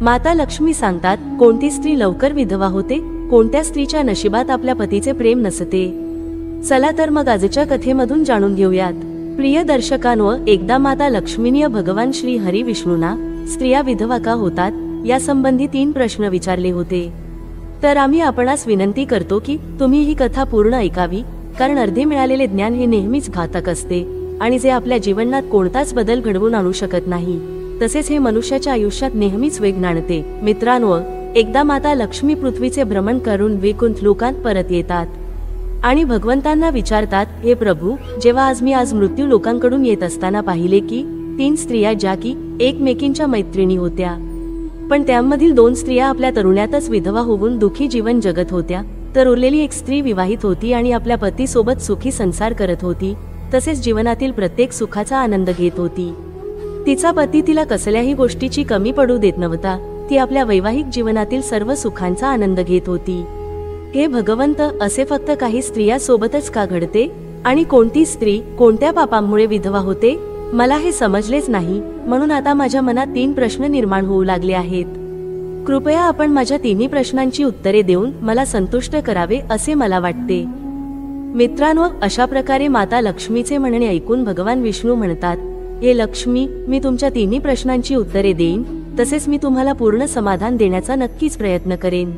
माता लक्ष्मी सांगतात, कोणती स्त्री लवकर विधवा होते, कोणत्या स्त्रीच्या नशिबात आपल्या पतीचे प्रेम नसते। चला तर मग आजच्या कथेमधून जाणून घेऊयात। प्रिय दर्शकांनो, एकदा माता लक्ष्मीने भगवान श्री हरी विष्णूंना स्त्रिया विधवा का होतात यासंबंधी 3 प्रश्न विचारले होते। तर आम्ही आपणास विनंती करतो की तुम्ही ही कथा पूर्ण ऐकावी, कारण अर्धे मिळालेले ज्ञान हे नेहमीच घातक असते आणि जे आपल्या जीवनात कोणताच बदल घडवून आणू शकत नाही, तसेच हे मनुष्याच्या आयुष्यात नेहमीच वेग आणते। मित्रांनो, एकदा माता लक्ष्मी पृथ्वीचे भ्रमण करून वैकुंठ लोकात परत येतात आणि भगवंतांना विचारतात, हे प्रभू, जेव्हा आज मृत्यू लोकांकडून येत असताना पाहिले की 3 स्त्रिया ज्या की एकमेकींच्या मैत्रिणी होत्या, पण त्यामधील 2 स्त्रिया आपल्या तरुण्यातच विधवा होऊन दुखी जीवन जगत होत्या, तर उरलेली एक स्त्री विवाहित होती आणि आपल्या पतीसोबत सुखी संसार करत होती, तसेच जीवनातील प्रत्येक सुखाचा आनंद घेत होती। तिचा पती तिला कसल्याही गोष्टीची कमी पडू देत नव्हता, ती आपल्या वैवाहिक जीवनातील सर्व सुखांचा आनंद घेत होती। हे भगवंत, असे फक्त काही स्त्रिया सोबतच का घडते आणि कोणती स्त्री कोणत्या पापांमुळे विधवा होते, मला हे समजलेच नाही। म्हणून आता माझ्या मनात 3 प्रश्न निर्माण होऊ लागले आहेत। कृपया आपण माझ्या 3 प्रश्नांची उत्तरे देऊन मला संतुष्ट करावे असे मला वाटते। मित्रांनो, अशा प्रकारे माता लक्ष्मीचे म्हणणे ऐकून भगवान विष्णू म्हणतात, हे लक्ष्मी, मी तुमच्या 3 प्रश्नांची उत्तरे देईन, तसेच मी तुम्हाला पूर्ण समाधान देण्याचा नक्कीच प्रयत्न करेन।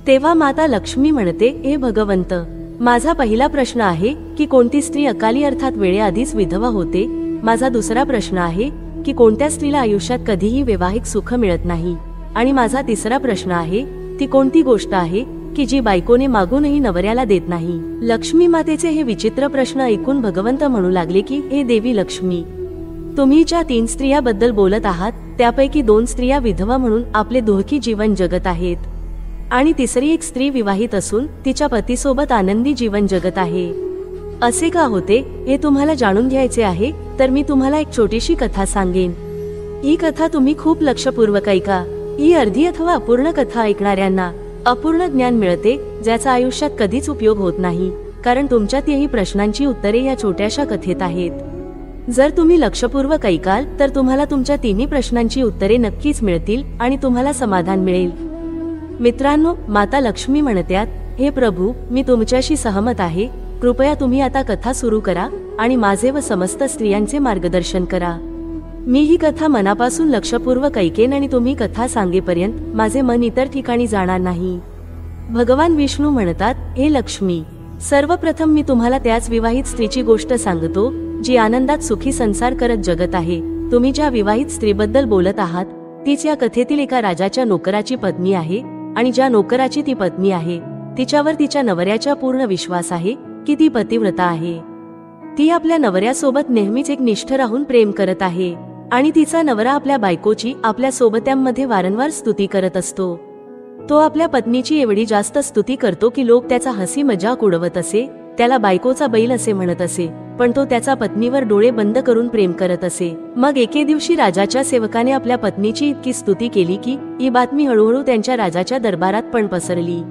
तेव्हा माता लक्ष्मी म्हणते, हे भगवंत, माझा पहिला प्रश्न आहे की कोणती स्त्री अकाली अर्थात वेळेआधीच विधवा होते। माझा दुसरा प्रश्न आहे की कोणत्या स्त्रीला आयुष्यात कधीही वैवाहिक सुख मिळत नाही, आणि माझा तिसरा प्रश्न आहे, ती कोणती गोष्ट आहे की जी बायकोने मागूनही नवऱ्याला देत नाही। लक्ष्मी मातेचे हे विचित्र प्रश्न ऐकून भगवंत म्हणू लागले की, हे देवी लक्ष्मी, तुम्ही ज्या 3 स्त्रियाबद्दल बोलत आहात त्यापैकी 2 स्त्रिया विधवा म्हणून आपले दुःखी जीवन जगत आहेत, आणि तिसरी एक स्त्री विवाहित असून तिच्या पतीसोबत आनंदी जीवन जगत आहे। असे का होते हे तुम्हाला जाणून घ्यायचे आहे, तर मी तुम्हाला एक छोटीशी कथा सांगेन। ही कथा तुम्ही खूप लक्षपूर्वक ऐका। ही अर्धी अथवा अपूर्ण कथा ऐकणाऱ्यांना अपूर्ण ज्ञान मिळते, ज्याचा आयुष्यात कधीच उपयोग होत नाही, कारण तुमच्यात ही प्रश्नांची उत्तरे या छोट्याशा कथेत आहेत। जर तुम्ही लक्षपूर्वक ऐकाल तर तुम्हाला तुमच्या 3 प्रश्नांची उत्तरे नक्कीच मिळतील आणि तुम्हाला समाधान मिळेल। मित्रांनो, माता लक्ष्मी म्हणतात, हे प्रभू, मी तुमच्याशी सहमत आहे, कृपया तुम्ही आता कथा सुरू करा आणि माझे व समस्त स्त्रियांचे मार्गदर्शन करा। मी ही कथा मनापासून लक्षपूर्वक ऐकेन आणि तुम्ही कथा सांगेपर्यंत माझे मन इतर ठिकाणी जाणार नाही। भगवान विष्णू म्हणतात, हे लक्ष्मी, सर्वप्रथम मी तुम्हाला त्याच विवाहित स्त्रीची गोष्ट सांगतो जी आनंदात सुखी संसार करत जगत आहे। तुम्ही ज्या विवाहित स्त्रीबद्दल बोलत आहात तीच या कथेतील एका राजाच्या नोकराची पत्नी आहे, आणि ज्या नोकराची ती पत्नी आहे तिच्यावर तिच्या नवऱ्याचा पूर्ण विश्वास आहे की ती पतिव्रता आहे। ती आपल्या नवऱ्यासोबत नेहमीच एक निष्ठ राहून प्रेम करत आहे, आणि तिचा नवरा आपल्या बायकोची आपल्या सोबत्यांमध्ये वारंवार स्तुती करत असतो। तो आपल्या पत्नीची एवढी जास्त स्तुती करतो की लोक त्याचा हसी मजाक उडवत असे, त्याला बायकोचा बैल असे म्हणत असे, पण तो त्याचा पत्नीवर डोळे बंद करून प्रेम करत असे। मग एके दिवशी राजाच्या सेवकाने आपल्या पत्नीची इतकी स्तुती केली की ही बातमी हळूहळू त्यांच्या राजाच्या दरबारात पण पसरली।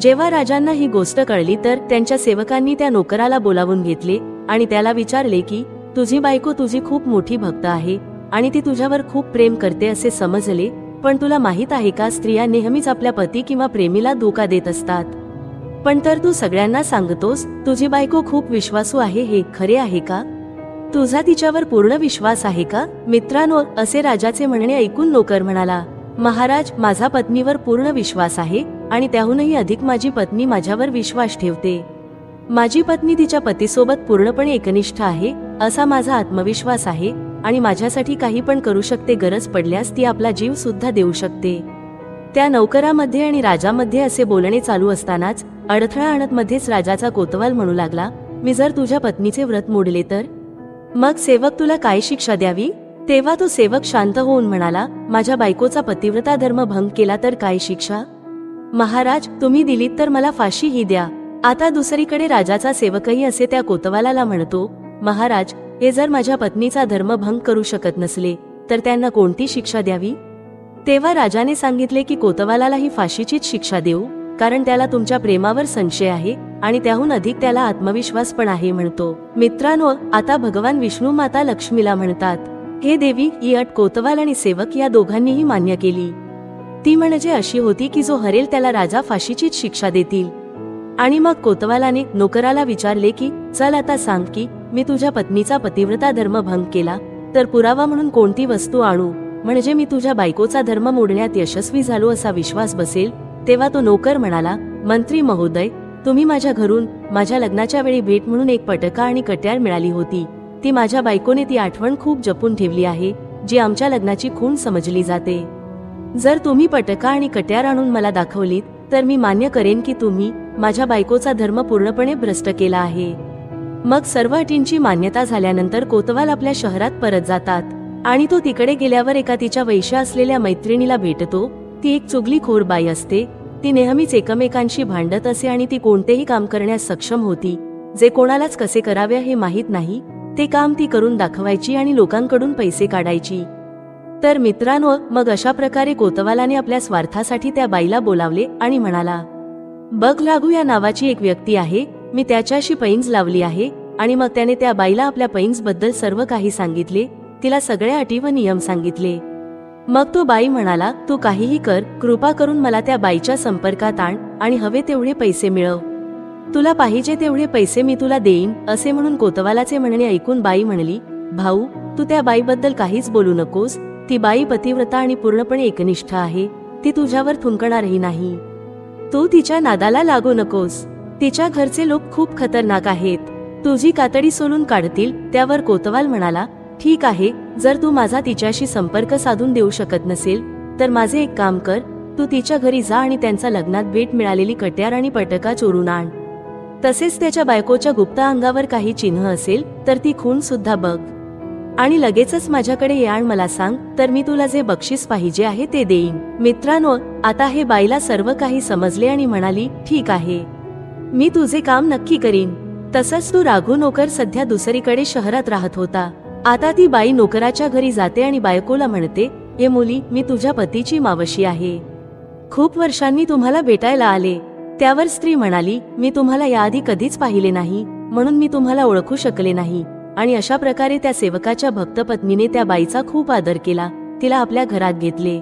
जेव्हा राजांना ही गोष्ट कळली तर त्यांच्या सेवकांनी त्या नोकराला बोलावून घेतले आणि त्याला विचारले की, तुझी बायको तुझी खूप मोठी भक्त आहे आणि ती तुझ्यावर खूप प्रेम करते असे समजले, पण तुला माहित आहे का, स्त्रिया नेहमीच आपल्या पती किंवा प्रेमीला धोका देत असतात, पण तर तू सगळ्यांना सांगतोस तुझी बायको खूप विश्वासू आहे, हे खरे आहे का? तुझा तिच्यावर पूर्ण विश्वास आहे का? मित्रांनो, असे राजाचे म्हणणे ऐकून नोकर म्हणाला, महाराज, माझा पत्नीवर पूर्ण विश्वास आहे आणि त्याहूनही अधिक माझी पत्नी माझ्यावर विश्वास ठेवते। माझी पत्नी तिच्या पतीसोबत पूर्णपणे एकनिष्ठ आहे असा माझा आत्मविश्वास आहे, आणि माझ्यासाठी काही पण करू शकते, गरज पडल्यास ती आपला जीव सुद्धा देऊ शकते। त्या नौकरामध्ये आणि राजामध्ये असे बोलणे चालू असतानाच अडथळा आणत मध्येच राजाचा कोतवाल म्हणू लागला, मी जर तुझ्या पत्नीचे व्रत मोडले तर मग सेवक तुला काय शिक्षा द्यावी? तेव्हा तो सेवक शांत होऊन म्हणाला, माझ्या बायकोचा पतिव्रता धर्म भंग केला तर काय शिक्षा? महाराज, तुम्ही दिलीत तर मला फाशी ही द्या। आता दुसरीकडे राजाचा सेवकही असे त्या कोतवालाला म्हणतो, महाराज, हे जर माझ्या पत्नीचा धर्म भंग करू शकत नसले तर त्यांना कोणती शिक्षा द्यावी? तेव्हा राजाने सांगितले की कोतवालाला ही फाशीचीच शिक्षा देऊ, कारण त्याला तुमच्या प्रेमावर संशय आहे आणि त्याहून अधिक त्याला आत्मविश्वास पण आहे म्हणतो। मित्रांनो, आता भगवान विष्णू माता लक्ष्मीला म्हणतात, हे देवी, ही अट कोतवाल आणि सेवक या दोघांनीही मान्य केली। ती म्हणजे अशी होती की जो हरेल त्याला राजा फाशीचीच शिक्षा देतील. आणि मग कोतवालाने नोकराला विचारले की चल आता सांग की मी तुझ्या पत्नीचा पतिव्रता धर्म भंग केला तर पुरावा म्हणून कोणती वस्तू आणू, म्हणजे मी तुझ्या बायकोचा धर्म मोडण्यात यशस्वी झालो असा विश्वास बसेल. तेव्हा तो नोकर म्हणाला, मंत्री महोदय, तुम्ही माझ्या घरून माझ्या लग्नाच्या वेळी भेट म्हणून एक पटका आणि कट्यार मिळाली होती. ती माझ्या बायकोने ती आठवण खूप जपून ठेवली आहे, जी आमच्या लग्नाची खूण समजली जाते. जर तुम्ही पटका आणि कट्यार आणून मला दाखवलीत तर मी मान्य करेन की तुम्ही माझ्या बायकोचा धर्म पूर्णपणे भ्रष्ट केला आहे. मग सर्व अटींची मान्यता झाल्यानंतर कोतवाल आपल्या शहरात परत जातात आणि तो तिकडे गेल्यावर एका तिच्या वैश्य असलेल्या मैत्रिणीला भेटतो. ती एक चुगलीखोर बाई असते. ती नेहमीच एकमेकांशी भांडत असे आणि ती कोणतेही काम करण्यास सक्षम होती जे कोणालाच कसे करावे हे माहीत नाही. ते काम ती करून दाखवायची आणि लोकांकडून पैसे काढायची. तर मित्रांनो, मग अशा प्रकारे कोतवालाने आपल्या स्वार्थासाठी त्या बाईला बोलावले आणि म्हणाला, बघ लागू या नावाची एक व्यक्ती आहे, मी त्याच्याशी पैंज लावली आहे. आणि मग त्याने त्या बाईला आपल्या पैंज बद्दल सर्व काही सांगितले, तिला सगळ्या अटी व नियम सांगितले. मग तो बाई म्हणाला, तू काहीही कर, कृपा करून मला त्या बाईच्या संपर्कात आण आणि हवे तेवढे पैसे मिळव. तुला पाहिजे तेवढे पैसे मी तुला देईन. असे म्हणून कोतवालाचे म्हणणे ऐकून बाई म्हणली, भाऊ, तू त्या बाईबद्दल काहीच बोलू नकोस. ती बाई पतिव्रता आणि पूर्णपणे एकनिष्ठ आहे. ती तुझ्यावर थुंकणारही नाही. तू तिच्या नादाला लागू नकोस. तिच्या घरचे लोक खूप खतरनाक आहेत, तुझी कातडी सोलून काढतील. त्यावर कोतवाल म्हणाला, ठीक आहे, जर तू माझा तिच्याशी संपर्क साधून देऊ शकत नसेल तर माझे एक काम कर, तू तिच्या घरी जा आणि त्यांचा लग्नात भेट मिळालेली कट्यार आणि पटका चोरून आण. तसेच त्याच्या बायकोच्या गुप्त अंगावर काही चिन्ह असेल तर ती खून सुद्धा बघ आणि लगेचच माझ्याकडे ये आणि मला सांग, तर मी तुला जे बक्षीस पाहिजे आहे ते देईन. मित्रांनो, आता हे बाईला सर्व काही समजले आणि म्हणाली, ठीक आहे, मी तुझे काम नक्की करीन. तसंच तू राघू नोकर सध्या दुसरीकडे शहरात राहत होता. आता ती बाई नोकराच्या घरी जाते आणि बायकोला म्हणते, हे मुली, मी तुझ्या पतीची मावशी आहे. खूप वर्षांनी तुम्हाला भेटायला आले. त्यावर स्त्री म्हणाली, मी तुम्हाला याआधी कधीच पाहिले नाही, म्हणून मी तुम्हाला ओळखू शकले नाही. आणि अशा प्रकारे त्या सेवकाच्या भक्त पत्नीने त्या बाईचा खूप आदर केला, तिला आपल्या घरात घेतले.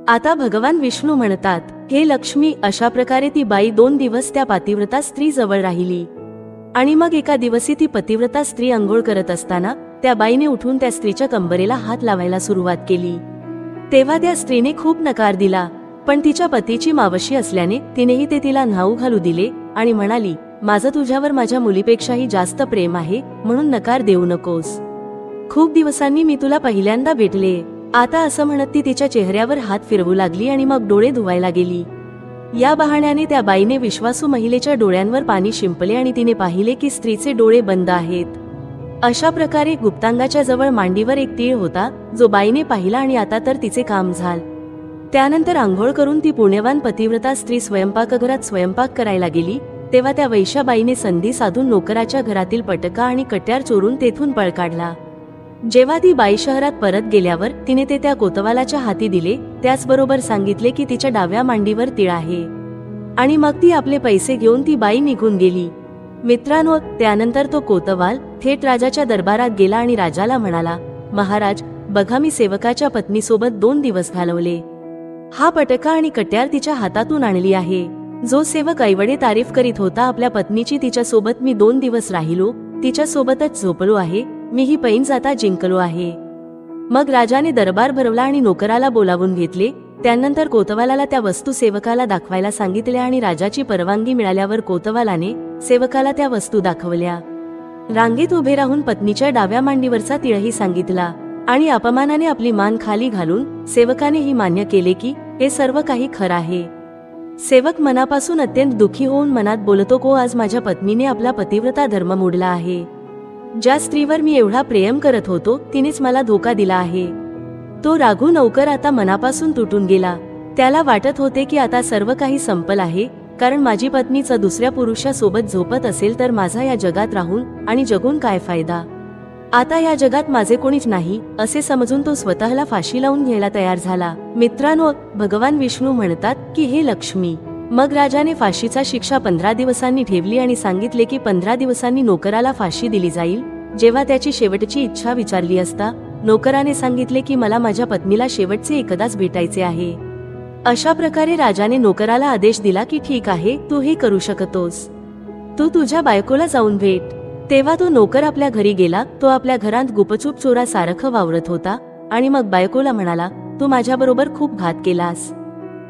आता भगवान विष्णू म्हणतात, हे लक्ष्मी. अशा प्रकारे ती बाई 2 दिवस त्या पतिव्रता स्त्री जवळ राहिली. आणि मग एका दिवशी ती पतिव्रता स्त्री अंघोळ करत असताना त्या बाईने उठून त्या स्त्रीच्या कंबरेला हात लावायला सुरुवात केली. तेव्हा त्या स्त्रीने खूप नकार दिला, पण तिच्या पतीची मावशी असल्याने तिनेही ते तिला न्हाऊ घालू दिले आणि म्हणाली, माझं तुझ्यावर माझ्या मुलीपेक्षाही जास्त प्रेम आहे, म्हणून नकार देऊ नकोस. खूप दिवसांनी मी तुला पहिल्यांदा भेटले. आता असं म्हणत ती तिच्या चेहऱ्यावर हात फिरवू लागली आणि मग डोळे धुवायला गेली. या बहाण्याने त्या बाईने विश्वासू महिलेच्या डोळ्यांवर पाणी शिंपले आणि तिने पाहिले की स्त्रीचे डोळे बंद आहेत. अशा प्रकारे गुप्तांगाच्या जवळ मांडीवर एक तीळ होता, जो बाईने पाहिला आणि आता तर तिचे काम झाल. त्यानंतर आंघोळ करून ती पुण्यवान पतिव्रता स्त्री स्वयंपाकघरात स्वयंपाक करायला गेली. तेव्हा त्या वैश्याबाईने संधी साधून नोकराच्या घरातील पटका आणि कट्यार चोरून तेथून पळ काढला. जेव्हा ती बाई शहरात परत गेल्यावर तिने ते त्या कोतवालाच्या हाती दिले. त्याचबरोबर सांगितले की तिच्या डाव्या मांडीवर तीळ आहे. आणि मग ती आपले पैसे घेऊन ती बाई निघून गेली. मित्रांनो, त्यानंतर तो कोतवाल थेट राजाच्या दरबारात गेला आणि राजाला म्हणाला, महाराज, बघा, मी सेवकाच्या पत्नीसोबत 2 दिवस घालवले. हा पटका आणि कट्यार तिच्या हातातून आणली आहे. जो सेवक ऐवढे तारीफ करीत होता आपल्या पत्नीची, तिच्यासोबत मी 2 दिवस राहिलो, तिच्यासोबतच झोपलो आहे. मी ही पैंज आता जिंकलो आहे. मग राजाने दरबार भरवला आणि नोकराला बोलावून घेतले. त्यानंतर कोतवालाला त्या वस्तू सेवकाला दाखवायला सांगितल्या आणि राजाची परवानगी मिळाल्यावर कोतवालाने सेवकाला त्या वस्तू दाखवल्या. रांगेत उभे राहून पत्नीच्या डाव्या मांडीवरचा तिळही सांगितला आणि अपमानाने आपली मान खाली घालून सेवकाने ही मान्य केले की हे सर्व काही खरं आहे. सेवक मनापासून अत्यंत दुःखी होऊन मनात बोलतो, को आज माझ्या पत्नीने आपला पतिव्रता धर्म मोडला आहे. ज्या स्त्रीवर मी एवढा प्रेम करत होतो तिनेच मला धोका दिला आहे. तो राघू नौकर आता मनापासून तुटून गेला. त्याला वाटत होते की आता सर्व काही संपल आहे, कारण माझी पत्नीच दुसऱ्या पुरुषासोबत झोपत असेल तर माझा या जगात राहून आणि जगून काय फायदा. आता या जगात माझे कोणीच नाही असे समजून तो स्वतःला फाशी लावून घ्यायला तयार झाला. मित्रांनो, भगवान विष्णू म्हणतात की हे लक्ष्मी. मग राजाने फाशीचा शिक्षा 15 दिवसांनी ठेवली आणि सांगितले की 15 दिवसांनी नोकराला फाशी दिली जाईल. जेव्हा त्याची शेवटची इच्छा विचारली असता नोकराने सांगितले की मला माझ्या पत्नीला शेवटचे एकदाच भेटायचे आहे. अशा प्रकारे राजाने नोकराला आदेश दिला की ठीक आहे, तू हे करू शकतोस, तू तुझ्या बायकोला जाऊन भेट. तेव्हा तो नोकर आपल्या घरी गेला. तो आपल्या घरात गुपचूप चोरासारखं वावरत होता आणि मग बायकोला म्हणाला, तू माझ्याबरोबर खूप घात केलास.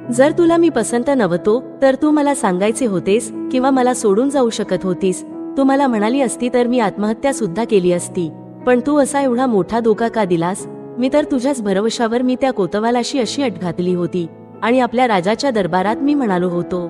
जर तुला मी पसंत नव्हतो तर तू मला सांगायचे होतेस किंवा मला सोडून जाऊ शकत होतीस. तू मला म्हणाली असती तर मी आत्महत्या सुद्धा केली असती, पण तू असा एवढा मोठा धोका का दिलास? मी तर तुझ्याच भरवशावर मी त्या कोतवालाशी अशी अट घातली होती आणि आपल्या राजाच्या दरबारात मी म्हणालो होतो,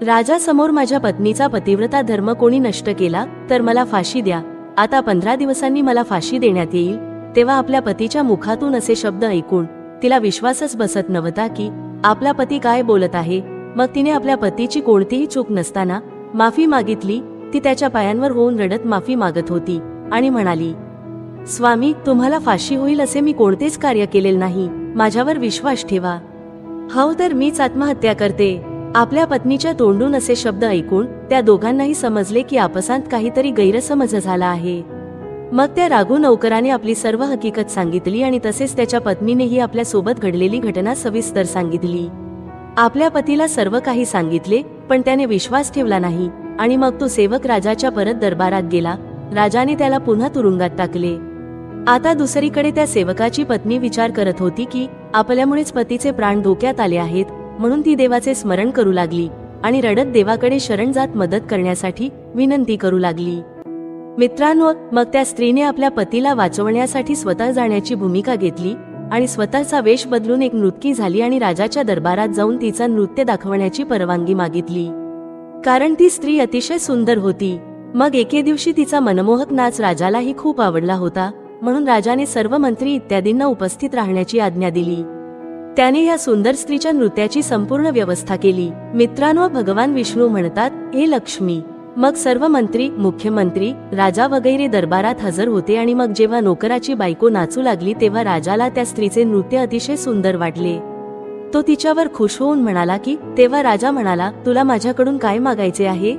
राजासमोर माझ्या पत्नीचा पतिव्रता धर्म कोणी नष्ट केला तर मला फाशी द्या. आता 15 दिवसांनी मला फाशी देण्यात येईल. तेव्हा आपल्या पतीच्या मुखातून असे शब्द ऐकून तिला विश्वासच बसत नव्हता की आपला पती काय बोलत आहे. मग तिने आपल्या पतीची कोणतीही चूक नसताना माफी मागितली. ती त्याच्या पायांवर होऊन रडत माफी मागत होती आणि म्हणाली, स्वामी, तुम्हाला फाशी होईल असे मी कोणतेच कार्य केलेले नाही. माझ्यावर विश्वास ठेवा. हो तर मीच आत्महत्या करते. आपल्या पत्नीच्या तोंडून असे शब्द ऐकून त्या दोघांनाही समजले की आपसांत काहीतरी गैरसमज झाला आहे. मग त्या रागू नौकराने आपली सर्व हकीकत सांगितली आणि तसेच त्याच्या पत्नीनेही आपल्या सोबत घडलेली घटना सविस्तर सांगितली. आपल्या पतीला सर्व काही सांगितले, पण त्याने विश्वास ठेवला नाही आणि मग तो सेवक राजाच्या परत दरबारात गेला. राजाने त्याला पुन्हा तुरुंगात टाकले. आता दुसरीकडे त्या सेवकाची पत्नी विचार करत होती की आपल्यामुळेच पतीचे प्राण धोक्यात आले आहेत, म्हणून ती देवाचे स्मरण करू लागली आणि रडत देवाकडे शरण जात मदत करण्यासाठी विनंती करू लागली. मित्रांनो, मग त्या स्त्रीने आपल्या पतीला वाचवण्यासाठी स्वतः जाण्याची भूमिका घेतली आणि स्वतःचा वेश बदलून एक नृत्यकी झाली आणि राजाच्या दरबारात जाऊन तिचा नृत्य दाखवण्याची परवानगी मागितली, कारण ती स्त्री अतिशय सुंदर होती. मग एके दिवशी तिचा मनमोहक नाच राजालाही खूप आवडला होता, म्हणून राजाने सर्व मंत्री इत्यादींना उपस्थित राहण्याची आज्ञा दिली. त्याने या सुंदर स्त्रीच्या नृत्याची संपूर्ण व्यवस्था केली. मित्रांनो, भगवान विष्णू म्हणतात, हे लक्ष्मी. मग सर्व मंत्री, मुख्यमंत्री, राजा वगैरे दरबारात हजर होते आणि मग जेव्हा नोकराची बायको नाचू लागली तेव्हा राजाला त्या स्त्रीचे नृत्य अतिशय सुंदर वाटले. तो तिच्यावर खुश होऊन म्हणाला की तेव्हा राजा म्हणाला, तुला माझ्याकडून काय मागायचे आहे?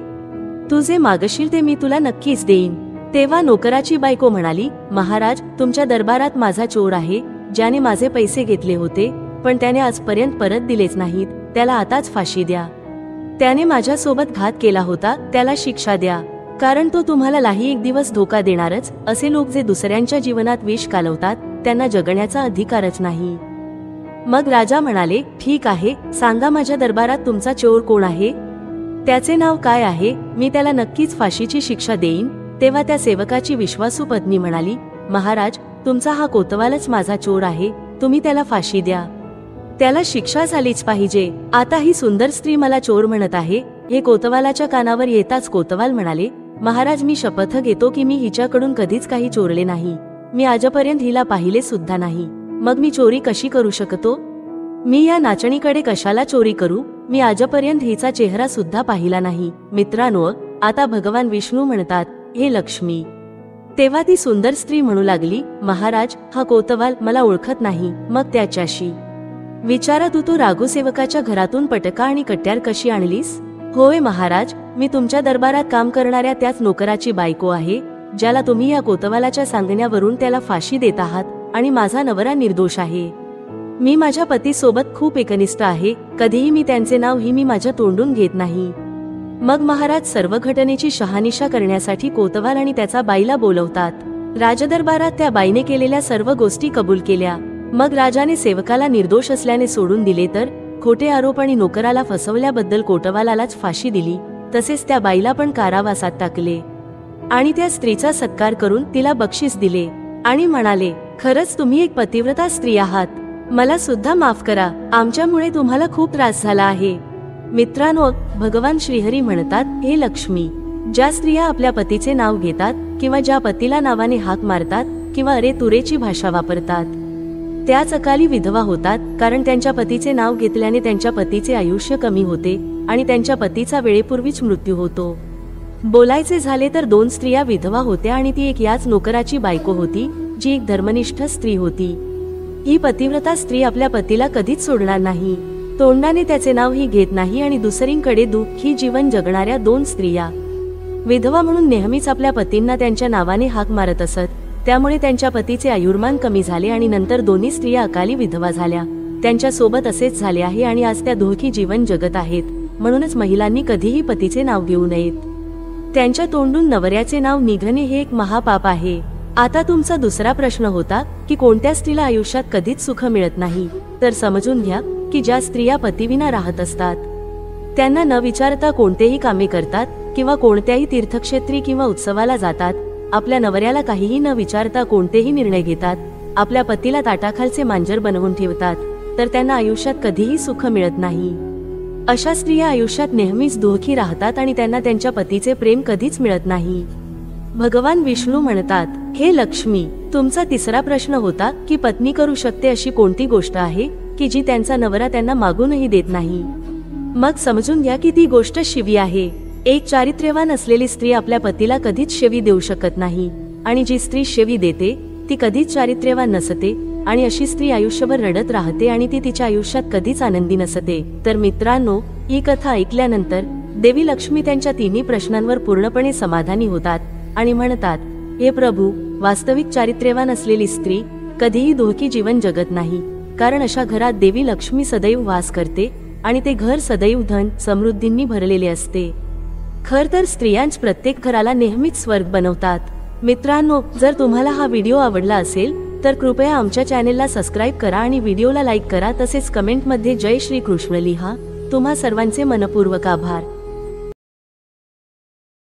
तू जे मागशील ते मी तुला नक्कीच देईन. तेव्हा नोकराची बायको म्हणाली, महाराज, तुमच्या दरबारात माझा चोर आहे, ज्याने माझे पैसे घेतले होते पण त्याने आजपर्यंत परत दिलेच नाहीत. त्याला आताच फाशी द्या. त्याने माझ्यासोबत घात केला होता, त्याला शिक्षा द्या, कारण तो तुम्हालाही एक दिवस धोका देणारच. असे लोक जे दुसऱ्यांच्या जीवनात विष कालवतात त्यांना जगण्याचा अधिकारच नाही. मग राजा म्हणाले, ठीक आहे, सांगा माझ्या दरबारात तुमचा चोर कोण आहे? त्याचे नाव काय आहे? मी त्याला नक्कीच फाशीची शिक्षा देईन. तेव्हा त्या सेवकाची विश्वासू पत्नी म्हणाली, महाराज, तुमचा हा कोतवालच माझा चोर आहे, तुम्ही त्याला फाशी द्या. त्याला शिक्षा झालीच पाहिजे. आता ही सुंदर स्त्री मला चोर म्हणत आहे. हे कोतवालाच्या कानावर येताच कोतवाल म्हणाले, महाराज, मी शपथ घेतो की मी हिच्याकडून कधीच काही चोरले नाही. मी आजपर्यंत हिला पाहिले सुद्धा नाही. मग मी चोरी कशी करू शकतो? मी या नाचणीकडे कशाला चोरी करू? मी आजपर्यंत हिचा चेहरा सुद्धा पाहिला नाही. मित्रांनो, आता भगवान विष्णू म्हणतात, हे लक्ष्मी. तेव्हा ती सुंदर स्त्री म्हणू लागली, महाराज, हा कोतवाल मला ओळखत नाही. मग त्याच्याशी विचारा, तू तो राघू सेवकाच्या घरातून पटका आणि कट्यार कशी आणलीस? होय महाराज, मी तुमच्या दरबारात काम करणाऱ्या त्याच नोकराची बायको आहे, ज्याला तुम्ही या कोतवालाच्या सांगण्यावरून त्याला फाशी देत आहात आणि माझा नवरा निर्दोष आहे. मी माझ्या पतीसोबत खूप एकनिष्ठ आहे. कधीही मी त्यांचे नाव ही मी माझ्या तोंडून घेत नाही. मग महाराज सर्व घटनेची शहानिशा करण्यासाठी कोतवाल आणि त्याचा बाईला बोलवतात. राजदरबारात त्या बाईने केलेल्या सर्व गोष्टी कबूल केल्या. मग राजाने सेवकाला निर्दोष असल्याने सोडून दिले, तर खोटे आरोप आणि नोकराला फसवल्याबद्दल कोतवालालाच फाशी दिली. तसेच त्या बाईला पण कारावासात टाकले आणि त्या स्त्रीचा सत्कार करून तिला बक्षीस दिले आणि म्हणाले, खरंच तुम्ही एक पतिव्रता स्त्री आहात. मला सुद्धा माफ करा. आमच्यामुळे तुम्हाला खूप त्रास झाला आहे. मित्रांनो, भगवान श्रीहरी म्हणतात, हे लक्ष्मी. ज्या स्त्रिया आपल्या पतीचे नाव घेतात किंवा ज्या पतीला नावाने हाक मारतात किंवा अरे तुरेची भाषा वापरतात, त्याच अकाली विधवा होतात, कारण त्यांच्या पतीचे नाव घेतल्याने त्यांच्या पतीचे आयुष्य कमी होते आणि त्यांच्या पतीचा वेळेपूर्वीच मृत्यू होतो. बोलायचे झाले तर 2 स्त्रिया विधवा होत्या आणि ती एक याच नोकराची बायको होती, जी एक धर्मनिष्ठ स्त्री होती. ही पतिव्रता स्त्री आपल्या पतीला कधीच सोडणार नाही. तोंडाने त्याचे नाव ही घेत नाही आणि दुसरींकडे दुःखी जीवन जगणाऱ्या 2 स्त्रिया विधवा म्हणून नेहमीच आपल्या पतींना त्यांच्या नावाने हाक मारत असत. त्यामुळे त्यांच्या पतीचे आयुर्मान कमी झाले आणि नंतर दोन्ही स्त्रिया अकाली विधवा झाल्या. त्यांच्या सोबत असेच झाले आहे आणि आज त्या दुःखी जीवन जगत आहेत. म्हणूनच महिलांनी कधीही पतीचे नाव घेऊ नयेत. त्यांच्या तोंडून नवऱ्याचे नाव निघणे हे एक महापाप आहे. आता तुमचा दुसरा प्रश्न होता की कोणत्या स्त्रीला आयुष्यात कधीच सुख मिळत नाही. तर समजून घ्या की ज्या स्त्रिया पतीविना राहत असतात, त्यांना न विचारता कोणतेही कामे करतात किंवा कोणत्याही तीर्थक्षेत्री किंवा उत्सवाला जातात, आपल्या नवऱ्याला काहीही न विचारता कोणतेही निर्णय घेतात, आपल्या पतीला ताटाखालचे मांजर बनवून ठेवतात, तर त्यांना आयुष्यात कधीही सुख मिळत नाही. अशा स्त्रिया आयुष्यात नेहमीच दुःखी राहतात आणि त्यांना त्यांच्या पतीचे प्रेम कधीच मिळत नाही. भगवान विष्णू म्हणतात, हे लक्ष्मी, तुमचा तिसरा प्रश्न होता की पत्नी करू शकते अशी कोणती गोष्ट आहे की जी त्यांचा नवरा त्यांना मागूनही देत नाही. मग समजून घ्या की ती गोष्ट शिवी आहे. एक चारित्र्यवान असलेली स्त्री आपल्या पतीला कधीच शिवी देऊ शकत नाही आणि जी स्त्री शिवी देते ती कधीच चारित्र्यवान नसते आणि अशी स्त्री आयुष्यभर रडत राहते आणि ती तिच्या आयुष्यात कधीच आनंदी नसते. तर मित्रांनो, ही कथा ऐकल्यानंतर देवी लक्ष्मी त्यांच्या तिन्ही प्रश्नांवर पूर्णपणे समाधानी होतात आणि म्हणतात, हे प्रभू, वास्तविक चारित्र्यवान असलेली स्त्री कधीही दुःखी जीवन जगत नाही, कारण अशा घरात देवी लक्ष्मी सदैव वास करते आणि ते घर सदैव धन समृद्धींनी भरलेले असते. खर तर स्त्रियांच प्रत्येक घराला नेहमीच स्वर्ग बनवतात. मित्रांनो, जर तुम्हाला हा व्हिडिओ आवडला असेल तर कृपया आमच्या चॅनेलला सबस्क्राईब करा आणि व्हिडिओला लाईक करा. तसेच कमेंटमध्ये जय श्री कृष्ण लिहा. तुम्हा सर्वांचे मनपूर्वक आभार.